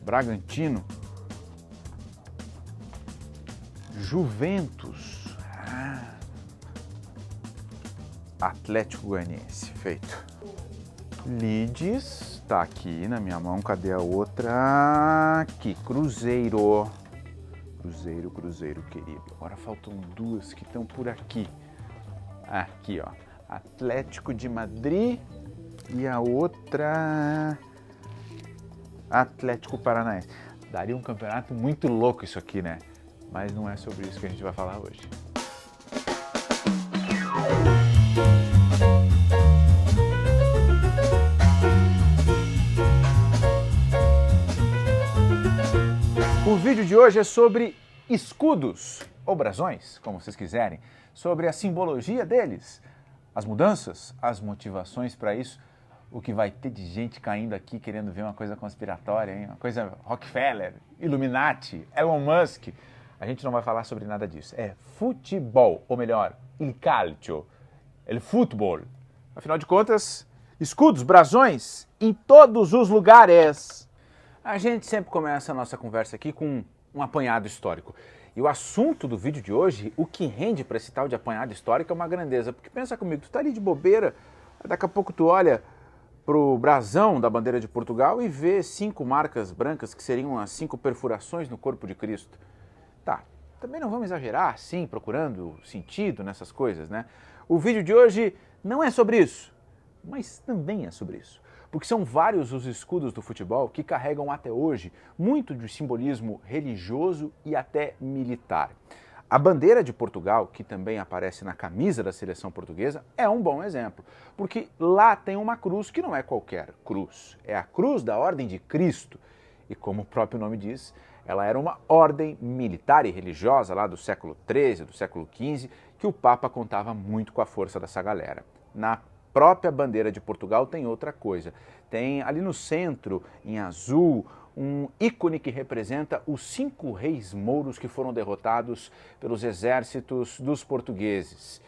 Bragantino, Juventus, Atlético Goianiense, feito. Leeds, tá aqui na minha mão, cadê a outra? Aqui, Cruzeiro. Cruzeiro, querido. Agora faltam duas que estão por aqui. Aqui, ó, Atlético de Madrid e a outra Atlético Paranaense. Daria um campeonato muito louco isso aqui, né? Mas não é sobre isso que a gente vai falar hoje. O vídeo de hoje é sobre escudos, ou brasões, como vocês quiserem, sobre a simbologia deles, as mudanças, as motivações para isso, o que vai ter de gente caindo aqui querendo ver uma coisa conspiratória, hein? Uma coisa Rockefeller, Illuminati, Elon Musk. A gente não vai falar sobre nada disso. É futebol, ou melhor, il calcio, el futebol. Afinal de contas, escudos, brasões, em todos os lugares. A gente sempre começa a nossa conversa aqui com um apanhado histórico. E o assunto do vídeo de hoje, o que rende para esse tal de apanhado histórico é uma grandeza. Porque pensa comigo, tu tá ali de bobeira, daqui a pouco tu olha pro brasão da bandeira de Portugal e vê 5 marcas brancas que seriam as 5 perfurações no corpo de Cristo. Tá, também não vamos exagerar assim, procurando sentido nessas coisas, né? O vídeo de hoje não é sobre isso, mas também é sobre isso. Porque são vários os escudos do futebol que carregam até hoje muito de simbolismo religioso e até militar. A bandeira de Portugal, que também aparece na camisa da seleção portuguesa, é um bom exemplo, porque lá tem uma cruz que não é qualquer cruz, é a cruz da Ordem de Cristo. E como o próprio nome diz, ela era uma ordem militar e religiosa lá do século XIII, do século XV, que o Papa contava muito com a força dessa galera. Na própria bandeira de Portugal tem outra coisa. Tem ali no centro, em azul, um ícone que representa os 5 reis mouros que foram derrotados pelos exércitos dos portugueses.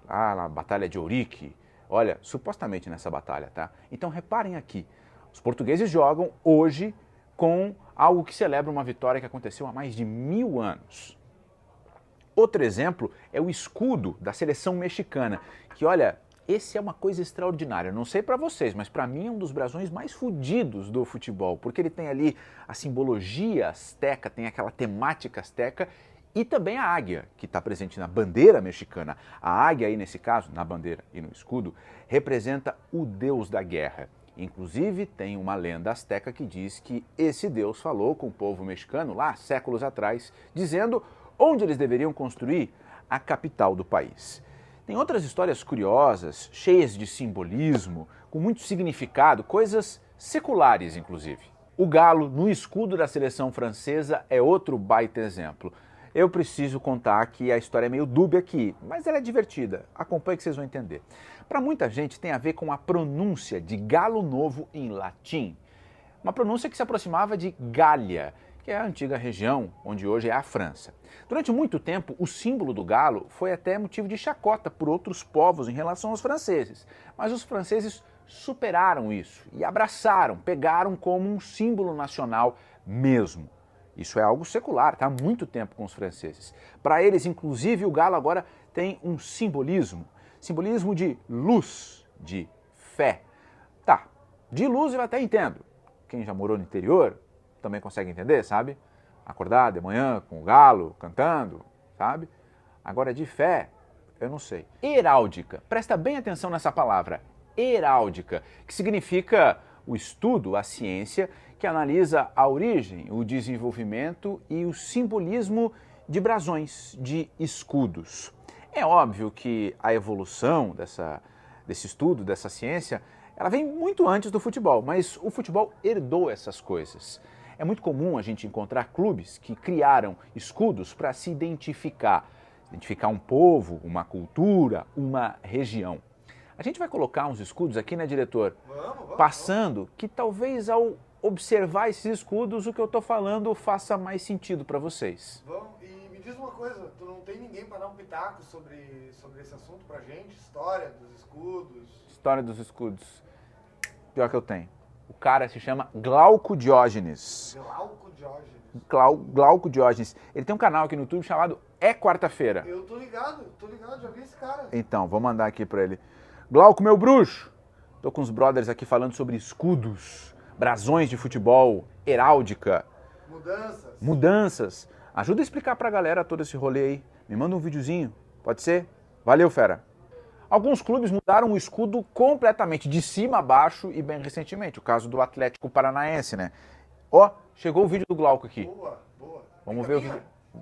Lá na Batalha de Ourique. Olha, supostamente nessa batalha, tá? Então reparem aqui, os portugueses jogam hoje com algo que celebra uma vitória que aconteceu há mais de 1000 anos. Outro exemplo é o escudo da seleção mexicana, que olha, esse é uma coisa extraordinária. Não sei para vocês, mas para mim é um dos brasões mais fodidos do futebol, porque ele tem ali a simbologia asteca, tem aquela temática asteca e também a águia, que está presente na bandeira mexicana. A águia aí, nesse caso, na bandeira e no escudo, representa o deus da guerra. Inclusive, tem uma lenda asteca que diz que esse deus falou com o povo mexicano lá séculos atrás, dizendo onde eles deveriam construir a capital do país. Tem outras histórias curiosas, cheias de simbolismo, com muito significado, coisas seculares, inclusive. O galo no escudo da seleção francesa é outro baita exemplo. Eu preciso contar que a história é meio dúbia aqui, mas ela é divertida. Acompanhe que vocês vão entender. Para muita gente tem a ver com a pronúncia de Galo Novo em latim. Uma pronúncia que se aproximava de Gália, que é a antiga região onde hoje é a França. Durante muito tempo, o símbolo do galo foi até motivo de chacota por outros povos em relação aos franceses. Mas os franceses superaram isso e abraçaram, pegaram como um símbolo nacional mesmo. Isso é algo secular, está há muito tempo com os franceses. Para eles, inclusive, o galo agora tem um simbolismo de luz, de fé. Tá, de luz eu até entendo. Quem já morou no interior também consegue entender, sabe? Acordar de manhã com o galo cantando, sabe? Agora de fé, eu não sei. Heráldica, presta bem atenção nessa palavra, heráldica, que significa o estudo, a ciência, que analisa a origem, o desenvolvimento e o simbolismo de brasões, de escudos. É óbvio que a evolução desse estudo, dessa ciência, ela vem muito antes do futebol, mas o futebol herdou essas coisas. É muito comum a gente encontrar clubes que criaram escudos para se identificar um povo, uma cultura, uma região. A gente vai colocar uns escudos aqui, né, diretor? Passando que talvez ao observar esses escudos, o que eu estou falando faça mais sentido para vocês. Vamos, e me diz uma coisa, tu não tem ninguém para dar um pitaco sobre esse assunto pra gente? História dos escudos? História dos escudos. Pior que eu tenho. O cara se chama Glauco Diógenes. Glauco Diógenes. Glauco Diógenes. Ele tem um canal aqui no YouTube chamado É Quarta-feira. Eu tô ligado, já vi esse cara. Então, vou mandar aqui pra ele. Glauco, meu bruxo! Tô com os brothers aqui falando sobre escudos, brasões de futebol, heráldica. Mudanças. Ajuda a explicar pra galera todo esse rolê aí. Me manda um videozinho, pode ser? Valeu, fera. Alguns clubes mudaram o escudo completamente, de cima a baixo e bem recentemente. O caso do Atlético Paranaense, né? Ó, chegou o vídeo do Glauco aqui. Boa. Vamos ver o que...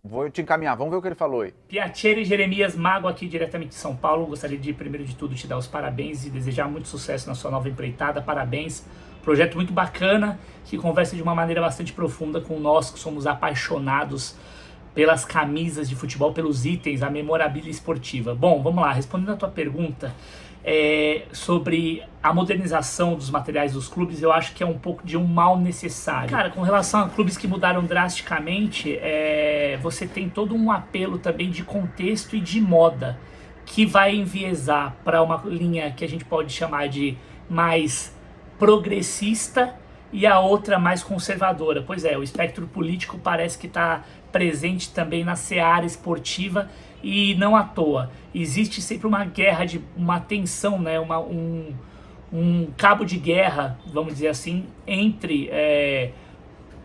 Vou te encaminhar, vamos ver o que ele falou aí. Piacere e Jeremias Mago aqui diretamente de São Paulo. Gostaria de, primeiro de tudo, te dar os parabéns e desejar muito sucesso na sua nova empreitada. Parabéns. Projeto muito bacana, que conversa de uma maneira bastante profunda com nós que somos apaixonados pelas camisas de futebol, pelos itens, a memorabilia esportiva. Bom, vamos lá, respondendo a tua pergunta sobre a modernização dos materiais dos clubes, eu acho que é um pouco de um mal necessário. Cara, com relação a clubes que mudaram drasticamente, você tem todo um apelo também de contexto e de moda, que vai enviesar para uma linha que a gente pode chamar de mais progressista e a outra mais conservadora. Pois é, o espectro político parece que está presente também na seara esportiva e não à toa. Existe sempre uma guerra, uma tensão, né? um cabo de guerra, vamos dizer assim, entre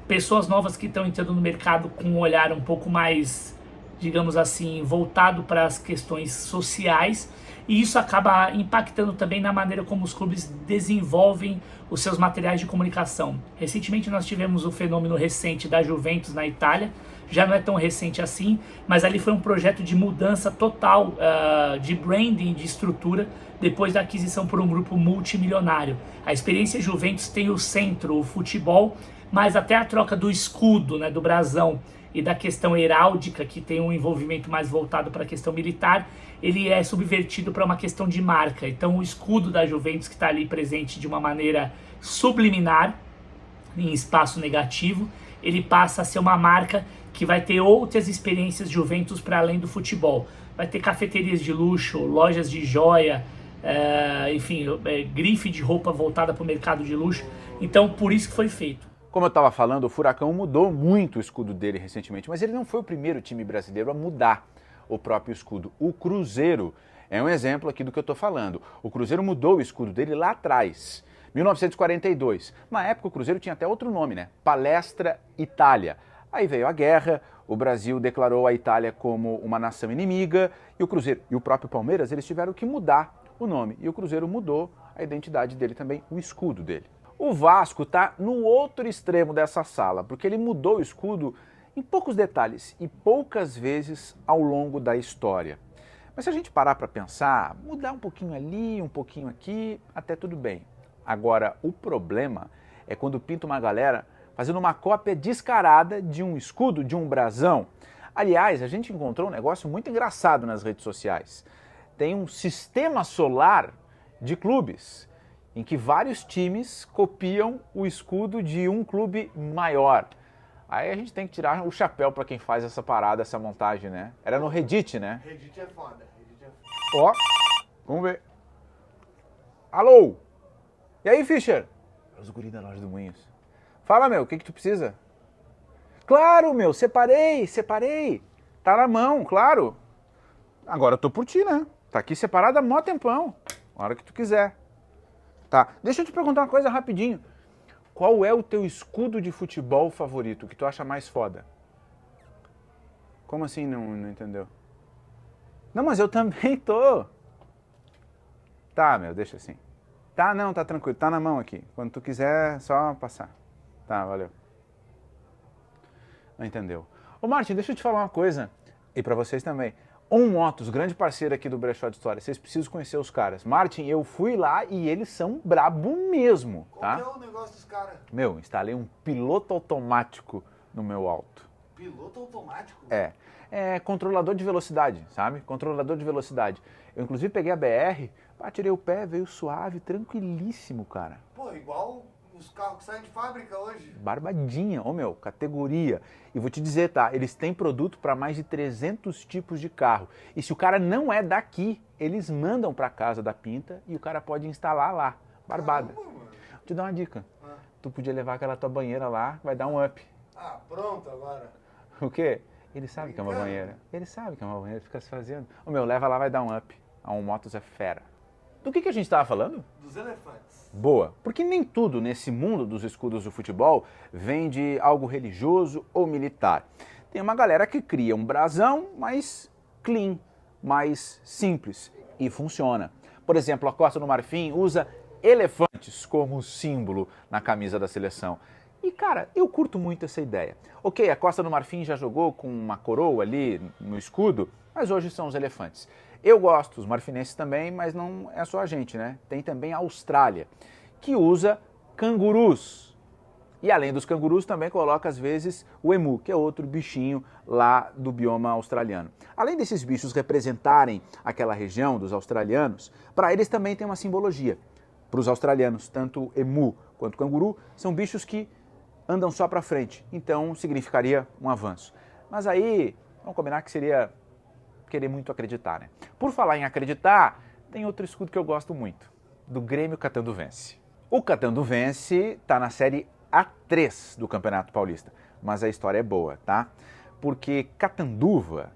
pessoas novas que estão entrando no mercado com um olhar um pouco mais, digamos assim, voltado para as questões sociais. E isso acaba impactando também na maneira como os clubes desenvolvem os seus materiais de comunicação. Recentemente nós tivemos o fenômeno recente da Juventus na Itália, já não é tão recente assim, mas ali foi um projeto de mudança total de branding, de estrutura, depois da aquisição por um grupo multimilionário. A experiência Juventus tem o centro, o futebol, mas até a troca do escudo, né, do brasão, e da questão heráldica, que tem um envolvimento mais voltado para a questão militar, ele é subvertido para uma questão de marca. Então o escudo da Juventus, que está ali presente de uma maneira subliminar, em espaço negativo, ele passa a ser uma marca que vai ter outras experiências Juventus para além do futebol. Vai ter cafeterias de luxo, lojas de joia, enfim, grife de roupa voltada para o mercado de luxo. Então por isso que foi feito. Como eu estava falando, o Furacão mudou muito o escudo dele recentemente, mas ele não foi o primeiro time brasileiro a mudar o próprio escudo. O Cruzeiro é um exemplo aqui do que eu estou falando. O Cruzeiro mudou o escudo dele lá atrás, 1942. Na época o Cruzeiro tinha até outro nome, né? Palestra Itália. Aí veio a guerra, o Brasil declarou a Itália como uma nação inimiga e o Cruzeiro e o próprio Palmeiras, eles tiveram que mudar o nome. E o Cruzeiro mudou a identidade dele também, o escudo dele. O Vasco está no outro extremo dessa sala, porque ele mudou o escudo em poucos detalhes e poucas vezes ao longo da história. Mas se a gente parar para pensar, mudar um pouquinho ali, um pouquinho aqui, até tudo bem. Agora, o problema é quando pinta uma galera fazendo uma cópia descarada de um escudo, de um brasão. Aliás, a gente encontrou um negócio muito engraçado nas redes sociais. Tem um sistema solar de clubes, em que vários times copiam o escudo de um clube maior. Aí a gente tem que tirar o chapéu para quem faz essa parada, essa montagem, né? Era no Reddit, né? Reddit é foda. Ó, vamos ver. Alô? E aí, Fischer? Os guri da loja do Moinhos. Fala, meu, o que tu precisa? Claro, meu, separei. Tá na mão, claro. Agora eu tô por ti, né? Tá aqui separado há mó tempão. A hora que tu quiser. Tá, deixa eu te perguntar uma coisa rapidinho. Qual é o teu escudo de futebol favorito, que tu acha mais foda? Como assim não entendeu? Não, mas eu também tô. Tá, meu, deixa assim. Tá, não, tá tranquilo, tá na mão aqui. Quando tu quiser, só passar. Tá, valeu. Não entendeu. Ô, Martin, deixa eu te falar uma coisa. E pra vocês também. Motos, grande parceiro aqui do Brechó de História. Vocês precisam conhecer os caras. Martin, eu fui lá e eles são brabo mesmo, tá? Qual que é o negócio dos caras? Meu, instalei um piloto automático no meu auto. Piloto automático? É controlador de velocidade, sabe? Controlador de velocidade. Eu inclusive peguei a BR, tirei o pé, veio suave, tranquilíssimo, cara. Pô, igual os carros que saem de fábrica hoje. Barbadinha, meu, categoria. E vou te dizer, tá? Eles têm produto para mais de 300 tipos de carro. E se o cara não é daqui, eles mandam para casa da pinta e o cara pode instalar lá. Barbada. Caramba, mano. Vou te dar uma dica. tu podia levar aquela tua banheira lá, vai dar um up. Ah, pronto agora. O quê? Ele sabe que é uma banheira. Ele sabe que é uma banheira, fica se fazendo. O meu, leva lá, vai dar um up. A um Motos é fera. Do que a gente estava falando? Dos elefantes. Boa. Porque nem tudo nesse mundo dos escudos do futebol vem de algo religioso ou militar. Tem uma galera que cria um brasão mais clean, mais simples e funciona. Por exemplo, a Costa do Marfim usa elefantes como símbolo na camisa da seleção. E, cara, eu curto muito essa ideia. Ok, a Costa do Marfim já jogou com uma coroa ali no escudo, mas hoje são os elefantes. Eu gosto, os marfinenses também, mas não é só a gente, né? Tem também a Austrália, que usa cangurus. E além dos cangurus, também coloca às vezes o emu, que é outro bichinho lá do bioma australiano. Além desses bichos representarem aquela região dos australianos, para eles também tem uma simbologia. Para os australianos, tanto o emu quanto o canguru são bichos que andam só para frente, então significaria um avanço. Mas aí, vamos combinar que seria querer muito acreditar, né? Por falar em acreditar, tem outro escudo que eu gosto muito, do Grêmio Catanduvense. O Catanduvense está na série A3 do Campeonato Paulista, mas a história é boa, tá? Porque Catanduva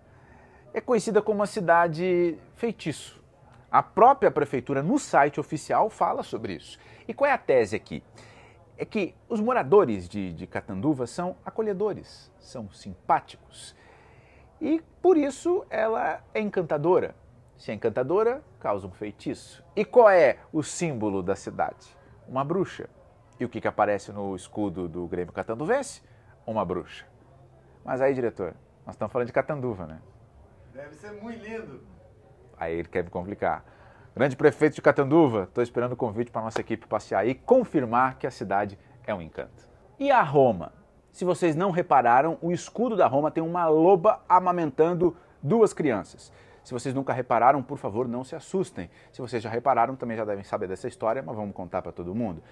é conhecida como uma cidade feitiço. A própria prefeitura no site oficial fala sobre isso. E qual é a tese aqui? É que os moradores de Catanduva são acolhedores, são simpáticos. E por isso ela é encantadora. Se é encantadora, causa um feitiço. E qual é o símbolo da cidade? Uma bruxa. E o que aparece no escudo do Grêmio Catanduvense? Uma bruxa. Mas aí, diretor, nós estamos falando de Catanduva, né? Deve ser muito lindo. Aí ele quer me complicar. Grande prefeito de Catanduva, estou esperando o convite para a nossa equipe passear e confirmar que a cidade é um encanto. E a Roma? Se vocês não repararam, o escudo da Roma tem uma loba amamentando duas crianças. Se vocês nunca repararam, por favor, não se assustem. Se vocês já repararam, também já devem saber dessa história, mas vamos contar para todo mundo.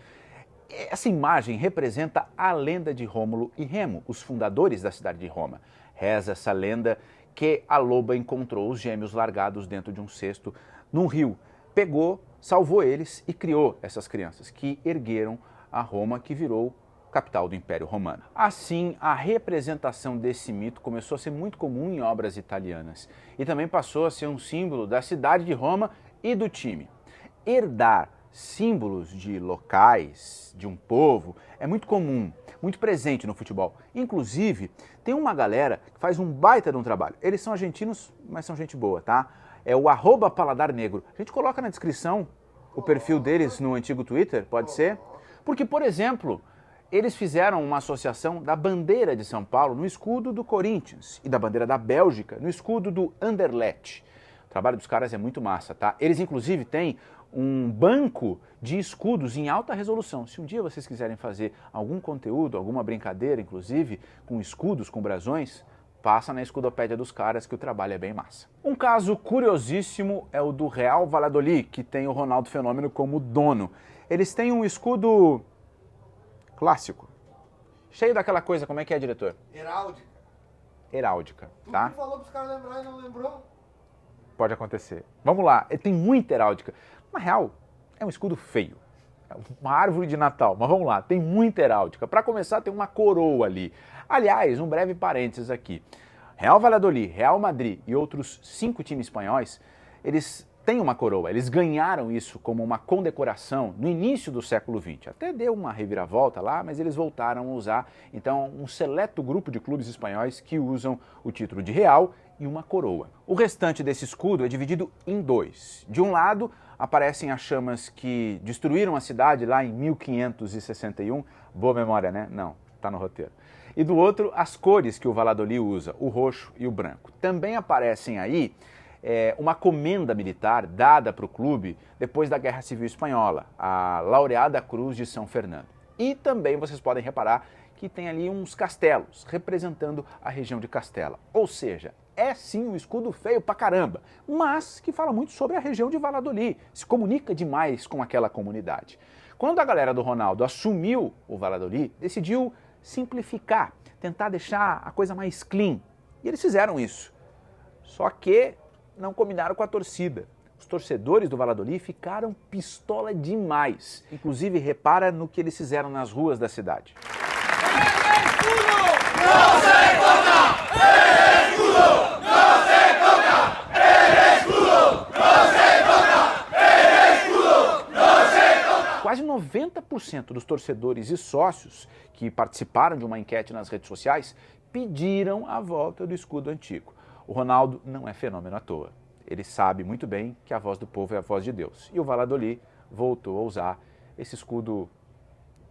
Essa imagem representa a lenda de Rômulo e Remo, os fundadores da cidade de Roma. Reza essa lenda que a loba encontrou os gêmeos largados dentro de um cesto num rio. Pegou, salvou eles e criou essas crianças que ergueram a Roma, que virou capital do Império Romano. Assim, a representação desse mito começou a ser muito comum em obras italianas e também passou a ser um símbolo da cidade de Roma e do time. Herdar símbolos de locais, de um povo, é muito comum, muito presente no futebol. Inclusive, tem uma galera que faz um baita de um trabalho. Eles são argentinos, mas são gente boa, tá? É o @PaladarNegro. A gente coloca na descrição o perfil deles no antigo Twitter, pode ser? Porque, por exemplo, eles fizeram uma associação da bandeira de São Paulo no escudo do Corinthians e da bandeira da Bélgica no escudo do Anderlecht. O trabalho dos caras é muito massa, tá? Eles, inclusive, têm um banco de escudos em alta resolução. Se um dia vocês quiserem fazer algum conteúdo, alguma brincadeira, inclusive, com escudos, com brasões, passa na escudopédia dos caras que o trabalho é bem massa. Um caso curiosíssimo é o do Real Valladolid, que tem o Ronaldo Fenômeno como dono. Eles têm um escudo clássico, cheio daquela coisa, como é que é, diretor? Heráldica. Heráldica, Tu tá? que falou pros caras lembrar e não lembrou? Pode acontecer. Vamos lá, ele tem muita heráldica. Na real, é um escudo feio. É uma árvore de Natal, mas vamos lá, tem muita heráldica. Para começar, tem uma coroa ali. Aliás, um breve parênteses aqui. Real Valladolid, Real Madrid e outros 5 times espanhóis, eles têm uma coroa. Eles ganharam isso como uma condecoração no início do século XX. Até deu uma reviravolta lá, mas eles voltaram a usar. Então, um seleto grupo de clubes espanhóis que usam o título de Real e uma coroa. O restante desse escudo é dividido em 2. De um lado, aparecem as chamas que destruíram a cidade lá em 1561. Boa memória, né? Não, tá no roteiro. E do outro, as cores que o Valladolid usa, o roxo e o branco. Também aparecem aí uma comenda militar dada para o clube depois da Guerra Civil Espanhola, a Laureada Cruz de São Fernando. E também vocês podem reparar que tem ali uns castelos representando a região de Castela. Ou seja, é sim um escudo feio pra caramba, mas que fala muito sobre a região de Valladolid, se comunica demais com aquela comunidade. Quando a galera do Ronaldo assumiu o Valladolid, decidiu simplificar, tentar deixar a coisa mais clean. E eles fizeram isso. Só que não combinaram com a torcida. Os torcedores do Valladolid ficaram pistola demais. Inclusive, repara no que eles fizeram nas ruas da cidade. Quase 90% dos torcedores e sócios que participaram de uma enquete nas redes sociais pediram a volta do escudo antigo. O Ronaldo não é fenômeno à toa. Ele sabe muito bem que a voz do povo é a voz de Deus. E o Valladolid voltou a usar esse escudo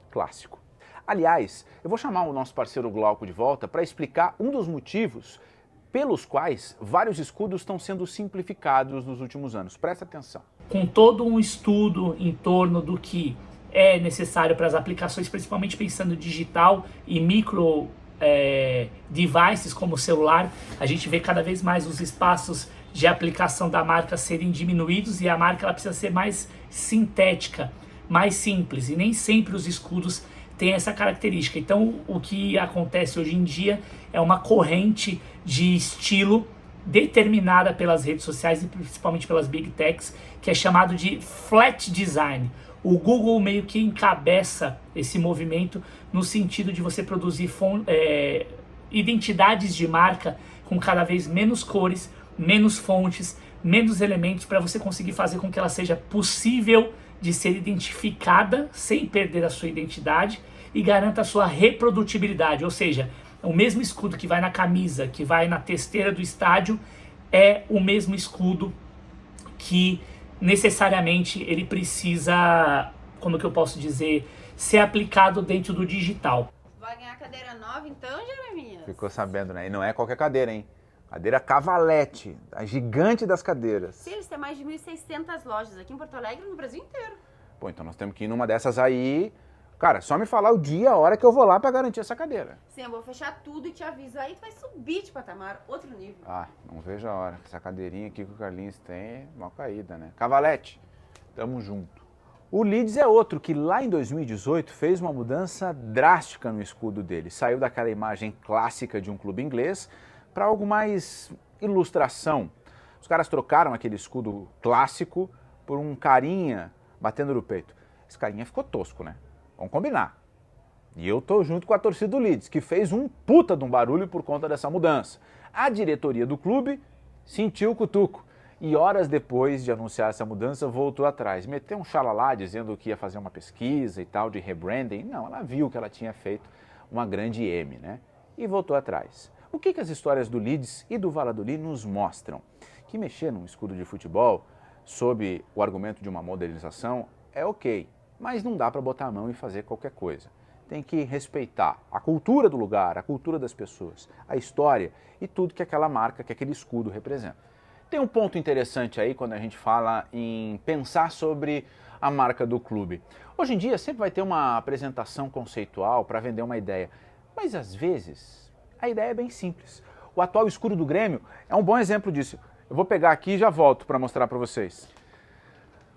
clássico. Aliás, eu vou chamar o nosso parceiro Glauco de volta para explicar um dos motivos pelos quais vários escudos estão sendo simplificados nos últimos anos. Presta atenção. Com todo um estudo em torno do que é necessário para as aplicações, principalmente pensando digital e micro devices como o celular, a gente vê cada vez mais os espaços de aplicação da marca serem diminuídos e a marca ela precisa ser mais sintética, mais simples, e nem sempre os escudos têm essa característica. Então o que acontece hoje em dia é uma corrente de estilo determinada pelas redes sociais e principalmente pelas big techs, que é chamado de flat design. O Google meio que encabeça esse movimento no sentido de você produzir identidades de marca com cada vez menos cores, menos fontes, menos elementos, para você conseguir fazer com que ela seja possível de ser identificada sem perder a sua identidade e garanta a sua reprodutibilidade, ou seja, o mesmo escudo que vai na camisa, que vai na testeira do estádio, é o mesmo escudo que necessariamente ele precisa, como que eu posso dizer, ser aplicado dentro do digital. Vai ganhar cadeira nova então, Jeremias? Ficou sabendo, né? E não é qualquer cadeira, hein? Cadeira Cavalete, a gigante das cadeiras. Sim, eles têm mais de 1.600 lojas aqui em Porto Alegre e no Brasil inteiro. Pô, então nós temos que ir numa dessas aí. Cara, só me falar o dia, a hora que eu vou lá pra garantir essa cadeira. Sim, eu vou fechar tudo e te aviso. Aí tu vai subir de patamar, outro nível. Ah, não vejo a hora. Essa cadeirinha aqui que o Carlinhos tem é mal caída, né? Cavalete, tamo junto. O Leeds é outro que lá em 2018 fez uma mudança drástica no escudo dele. Saiu daquela imagem clássica de um clube inglês para algo mais ilustração. Os caras trocaram aquele escudo clássico por um carinha batendo no peito. Esse carinha ficou tosco, né? Vamos combinar. E eu tô junto com a torcida do Leeds, que fez um puta de um barulho por conta dessa mudança. A diretoria do clube sentiu o cutuco e horas depois de anunciar essa mudança voltou atrás. Meteu um xalalá dizendo que ia fazer uma pesquisa e tal de rebranding. Não, ela viu que ela tinha feito uma grande M, né? E voltou atrás. O que as histórias do Leeds e do Valladolid nos mostram? Que mexer num escudo de futebol sob o argumento de uma modernização é ok, mas não dá para botar a mão e fazer qualquer coisa. Tem que respeitar a cultura do lugar, a cultura das pessoas, a história e tudo que aquela marca, que aquele escudo representa. Tem um ponto interessante aí quando a gente fala em pensar sobre a marca do clube. Hoje em dia sempre vai ter uma apresentação conceitual para vender uma ideia, mas às vezes a ideia é bem simples. O atual escudo do Grêmio é um bom exemplo disso. Eu vou pegar aqui e já volto para mostrar para vocês.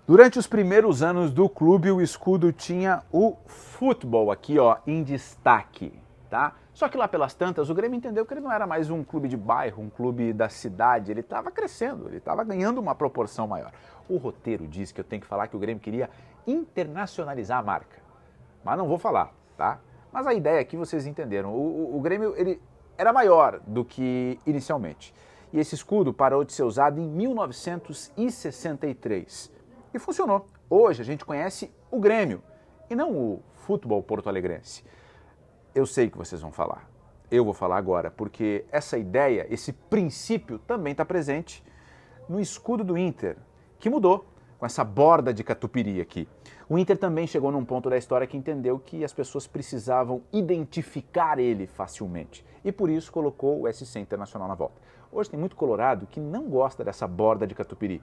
Durante os primeiros anos do clube, o escudo tinha o futebol aqui, ó, em destaque, tá? Só que lá pelas tantas, o Grêmio entendeu que ele não era mais um clube de bairro, um clube da cidade, ele estava crescendo, ele estava ganhando uma proporção maior. O roteiro diz que eu tenho que falar que o Grêmio queria internacionalizar a marca, mas não vou falar, tá? Mas a ideia aqui vocês entenderam, o Grêmio ele era maior do que inicialmente. E esse escudo parou de ser usado em 1963. E funcionou. Hoje a gente conhece o Grêmio e não o futebol porto-alegrense. Eu sei que vocês vão falar. Eu vou falar agora, porque essa ideia, esse princípio também está presente no escudo do Inter, que mudou com essa borda de catupiry aqui. O Inter também chegou num ponto da história que entendeu que as pessoas precisavam identificar ele facilmente e por isso colocou o SC Internacional na volta. Hoje tem muito colorado que não gosta dessa borda de catupiry,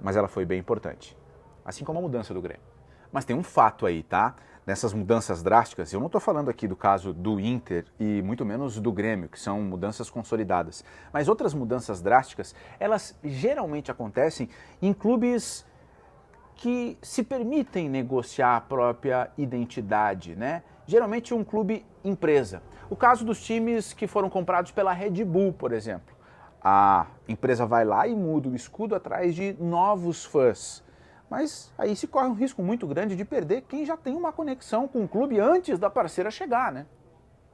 mas ela foi bem importante, assim como a mudança do Grêmio. Mas tem um fato aí, tá? Nessas mudanças drásticas, eu não estou falando aqui do caso do Inter e muito menos do Grêmio, que são mudanças consolidadas, mas outras mudanças drásticas, elas geralmente acontecem em clubes que se permitem negociar a própria identidade, né? Geralmente um clube empresa. O caso dos times que foram comprados pela Red Bull, por exemplo. A empresa vai lá e muda o escudo atrás de novos fãs. Mas aí se corre um risco muito grande de perder quem já tem uma conexão com o clube antes da parceira chegar, né?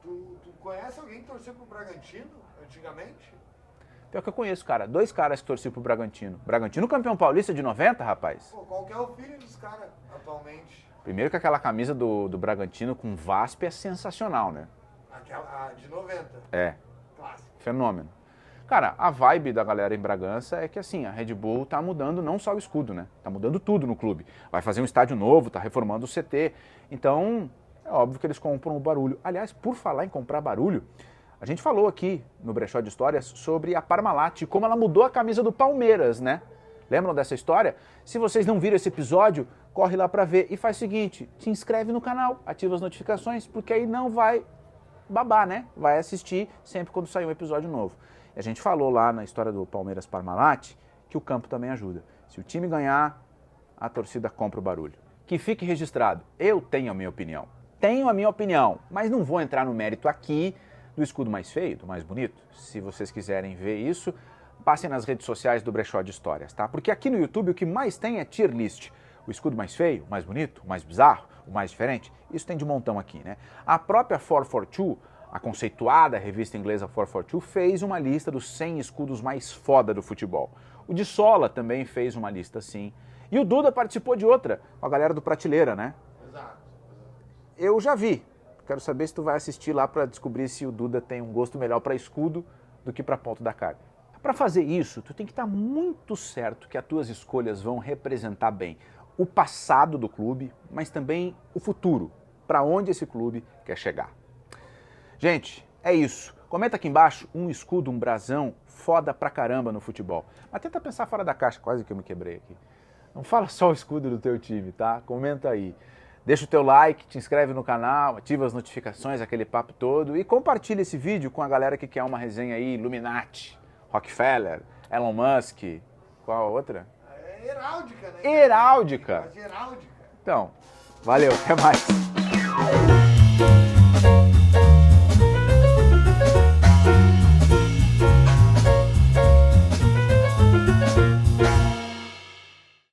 Tu conhece alguém que torceu pro Bragantino antigamente? Pior que eu conheço, cara. 2 caras que torciam pro Bragantino. Bragantino campeão paulista de 90, rapaz. Pô, qual que é o feeling dos caras atualmente? Primeiro que aquela camisa do Bragantino com VASP é sensacional, né? Aquela de 90. É, Clássico. fenômeno. Cara, a vibe da galera em Bragança é que assim, a Red Bull tá mudando não só o escudo, né? Tá mudando tudo no clube. Vai fazer um estádio novo, tá reformando o CT. Então, é óbvio que eles compram o barulho. Aliás, por falar em comprar barulho, a gente falou aqui no Brechó de Histórias sobre a Parmalat e como ela mudou a camisa do Palmeiras, né? Lembram dessa história? Se vocês não viram esse episódio, corre lá pra ver e faz o seguinte, se inscreve no canal, ativa as notificações, porque aí não vai babar, né? Vai assistir sempre quando sair um episódio novo. E a gente falou lá na história do Palmeiras Parmalat que o campo também ajuda. Se o time ganhar, a torcida compra o barulho. Que fique registrado, eu tenho a minha opinião. Tenho a minha opinião, mas não vou entrar no mérito aqui do escudo mais feio, do mais bonito. Se vocês quiserem ver isso, passem nas redes sociais do Brechó de Histórias, tá? Porque aqui no YouTube o que mais tem é tier list. O escudo mais feio, o mais bonito, o mais bizarro, o mais diferente, isso tem de montão aqui, né? A própria 442, a conceituada revista inglesa 442, fez uma lista dos 100 escudos mais foda do futebol. O de Sola também fez uma lista assim. E o Duda participou de outra, com a galera do Prateleira, né? Exato. Eu já vi. Quero saber se tu vai assistir lá para descobrir se o Duda tem um gosto melhor para escudo do que para ponto da carne. Para fazer isso, tu tem que estar muito certo que as tuas escolhas vão representar bem o passado do clube, mas também o futuro, para onde esse clube quer chegar. Gente, é isso. Comenta aqui embaixo um escudo, um brasão foda pra caramba no futebol. Mas tenta pensar fora da caixa, quase que eu me quebrei aqui. Não fala só o escudo do teu time, tá? Comenta aí. Deixa o teu like, te inscreve no canal, ativa as notificações, aquele papo todo e compartilha esse vídeo com a galera que quer uma resenha aí, Illuminati, Rockefeller, Elon Musk, qual a outra? É heráldica, né? Heráldica. Heráldica. Então, valeu, até mais.